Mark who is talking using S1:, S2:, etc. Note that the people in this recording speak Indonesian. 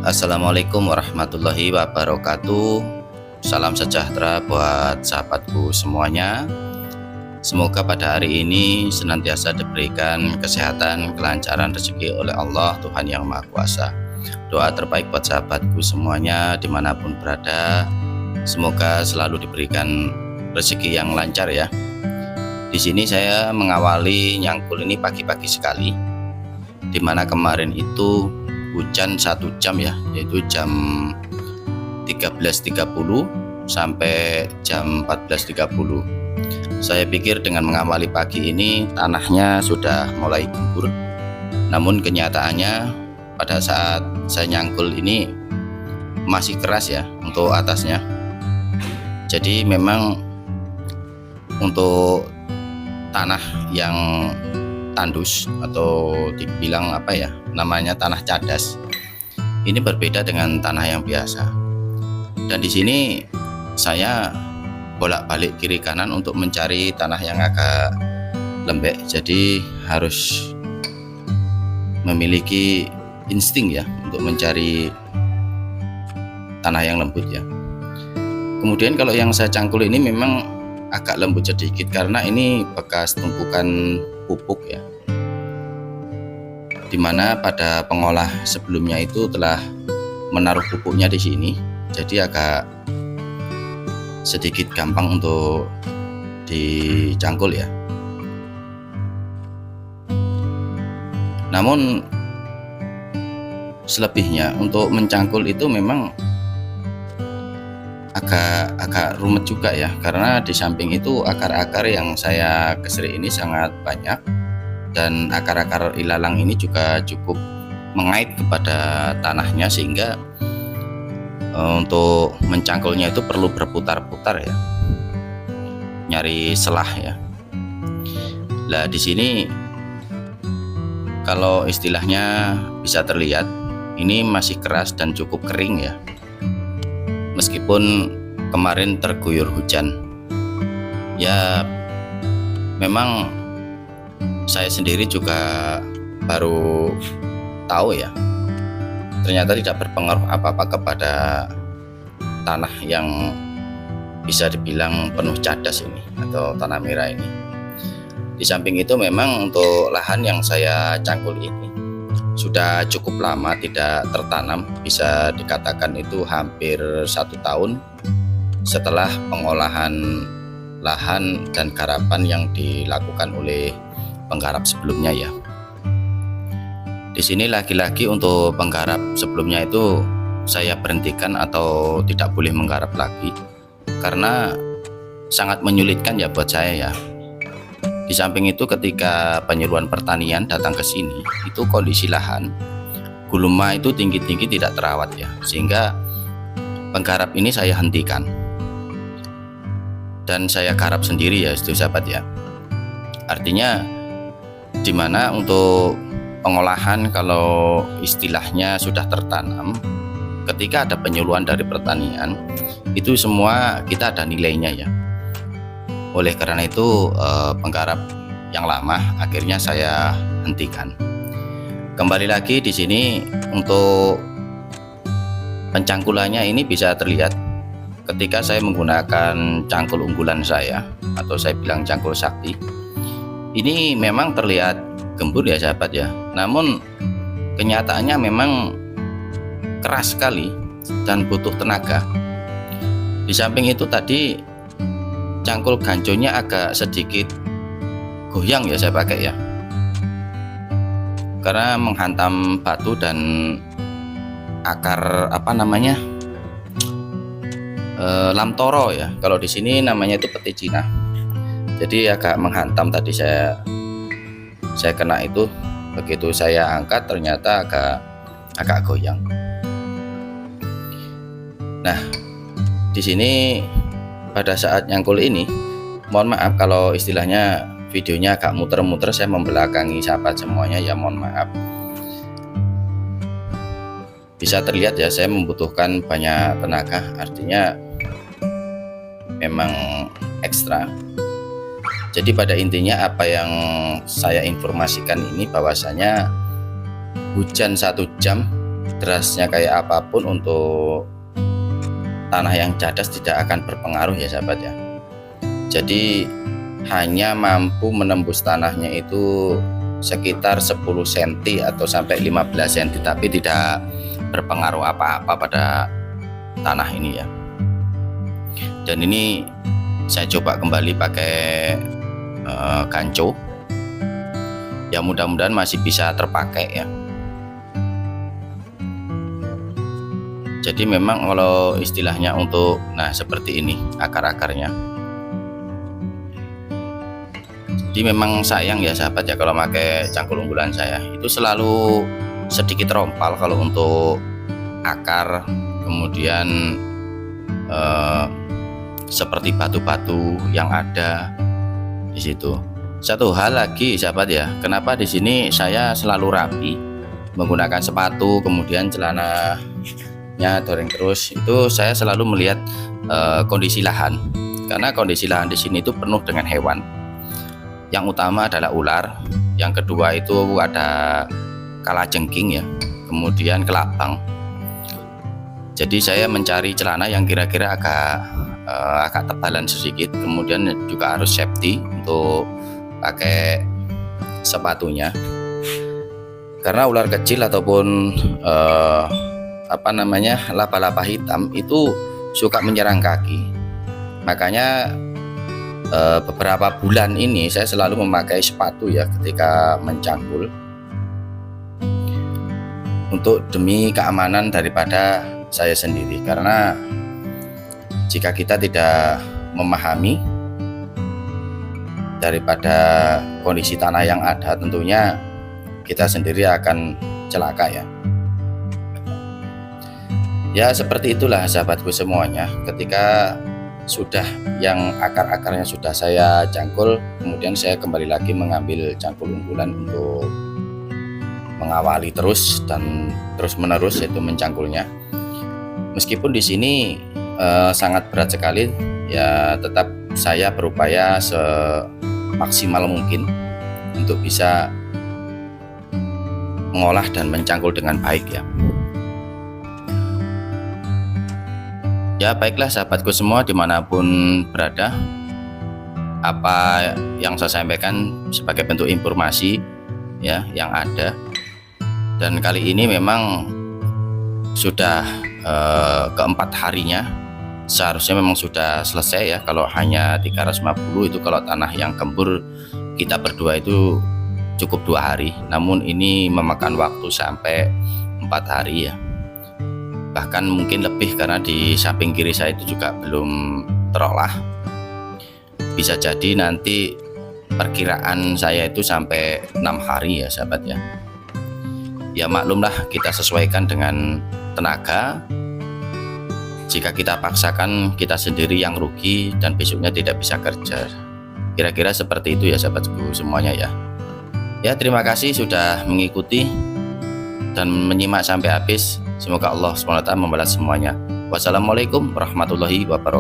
S1: Assalamualaikum warahmatullahi wabarakatuh. Salam sejahtera buat sahabatku semuanya. Semoga pada hari ini senantiasa diberikan kesehatan, kelancaran rezeki oleh Allah Tuhan Yang Maha Kuasa. Doa terbaik buat sahabatku semuanya dimanapun berada. Semoga selalu diberikan rezeki yang lancar ya. Di sini saya mengawali nyangkul ini pagi-pagi sekali, dimana kemarin itu hujan 1 jam ya, yaitu jam 13.30 sampai jam 14.30. Saya pikir dengan mengawali pagi ini tanahnya sudah mulai gembur, namun kenyataannya pada saat saya nyangkul ini masih keras ya untuk atasnya. Jadi memang untuk tanah yang tandus atau dibilang apa ya, namanya tanah cadas, ini berbeda dengan tanah yang biasa. Dan di sini saya bolak-balik kiri kanan untuk mencari tanah yang agak lembek, jadi harus memiliki insting ya untuk mencari tanah yang lembut ya. Kemudian kalau yang saya cangkul ini memang agak lembut sedikit karena ini bekas tumpukan pupuk ya, dimana pada pengolah sebelumnya itu telah menaruh pupuknya di sini, jadi agak sedikit gampang untuk dicangkul ya. Namun selebihnya untuk mencangkul itu memang agak rumit juga ya, karena di samping itu akar-akar yang saya keserik ini sangat banyak, dan akar-akar ilalang ini juga cukup mengait kepada tanahnya, sehingga untuk mencangkulnya itu perlu berputar-putar ya, nyari selah ya. Nah di sini kalau istilahnya bisa terlihat ini masih keras dan cukup kering ya, meskipun kemarin terguyur hujan ya. Memang saya sendiri juga baru tahu ya, ternyata tidak berpengaruh apa-apa kepada tanah yang bisa dibilang penuh cadas ini atau tanah merah ini. Di samping itu memang untuk lahan yang saya cangkul ini sudah cukup lama tidak tertanam, bisa dikatakan itu hampir 1 tahun setelah pengolahan lahan dan garapan yang dilakukan oleh penggarap sebelumnya ya. Di sini lagi-lagi untuk penggarap sebelumnya itu saya berhentikan atau tidak boleh menggarap lagi karena sangat menyulitkan ya buat saya ya. Di samping itu ketika penyuluhan pertanian datang ke sini, itu kondisi lahan gulma itu tinggi-tinggi tidak terawat ya, sehingga penggarap ini saya hentikan dan saya garap sendiri ya itu sahabat ya. Artinya dimana untuk pengolahan kalau istilahnya sudah tertanam, ketika ada penyuluhan dari pertanian itu semua kita ada nilainya ya. Oleh karena itu penggarap yang lama akhirnya saya hentikan. Kembali lagi di sini untuk pencangkulannya ini bisa terlihat ketika saya menggunakan cangkul unggulan saya, atau saya bilang cangkul sakti. Ini memang terlihat gembur ya sahabat ya, namun kenyataannya memang keras sekali dan butuh tenaga. Di samping itu tadi cangkul ganconya agak sedikit goyang ya saya pakai ya, karena menghantam batu dan akar apa namanya lamtoro ya, kalau di sini namanya itu peti Cina. Jadi agak menghantam tadi, saya kena itu, begitu saya angkat ternyata agak goyang. Nah di sini pada saat nyangkul ini, mohon maaf kalau istilahnya videonya agak muter-muter, saya membelakangi sahabat semuanya ya, mohon maaf. Bisa terlihat ya saya membutuhkan banyak tenaga, artinya memang ekstra. Jadi pada intinya apa yang saya informasikan ini bahwasanya hujan 1 jam derasnya kayak apapun untuk tanah yang cadas tidak akan berpengaruh ya sahabat ya. Jadi hanya mampu menembus tanahnya itu sekitar 10 cm atau sampai 15 cm, tapi tidak berpengaruh apa-apa pada tanah ini ya. Dan ini saya coba kembali pakai ganco ya, mudah-mudahan masih bisa terpakai ya. Jadi memang kalau istilahnya untuk seperti ini akar-akarnya. Jadi memang sayang ya sahabat ya kalau pakai cangkul unggulan saya itu selalu sedikit rompal kalau untuk akar, kemudian seperti batu-batu yang ada di situ. Satu hal lagi sahabat ya, kenapa di sini saya selalu rapi menggunakan sepatu, kemudian celananya doreng terus, itu saya selalu melihat kondisi lahan, karena kondisi lahan di sini itu penuh dengan hewan. Yang utama adalah ular, yang kedua itu ada kalajengking ya, kemudian kelabang. Jadi saya mencari celana yang kira-kira agak tebalan sedikit, kemudian juga harus safety untuk pakai sepatunya, karena ular kecil ataupun laba-laba hitam itu suka menyerang kaki. Makanya beberapa bulan ini saya selalu memakai sepatu ya ketika mencangkul, untuk demi keamanan daripada saya sendiri. Karena jika kita tidak memahami daripada kondisi tanah yang ada, tentunya kita sendiri akan celaka ya. Ya seperti itulah sahabatku semuanya, ketika sudah yang akar-akarnya sudah saya cangkul, kemudian saya kembali lagi mengambil cangkul unggulan untuk mengawali terus dan terus menerus yaitu mencangkulnya. Meskipun di sini sangat berat sekali ya, tetap saya berupaya semaksimal mungkin untuk bisa mengolah dan mencangkul dengan baik ya. Ya baiklah sahabatku semua dimanapun berada, apa yang saya sampaikan sebagai bentuk informasi ya yang ada. Dan kali ini memang sudah keempat harinya, seharusnya memang sudah selesai ya. Kalau hanya 350 itu kalau tanah yang gembur kita berdua itu cukup 2 hari, namun ini memakan waktu sampai 4 hari ya, bahkan mungkin lebih karena di samping kiri saya itu juga belum terolah. Bisa jadi nanti perkiraan saya itu sampai 6 hari ya sahabat ya. Ya maklumlah, kita sesuaikan dengan tenaga. Jika kita paksakan, kita sendiri yang rugi dan besoknya tidak bisa kerja. Kira-kira seperti itu ya sahabatku semuanya ya. Ya terima kasih sudah mengikuti dan menyimak sampai habis. Semoga Allah SWT membalas semuanya. Wassalamualaikum warahmatullahi wabarakatuh.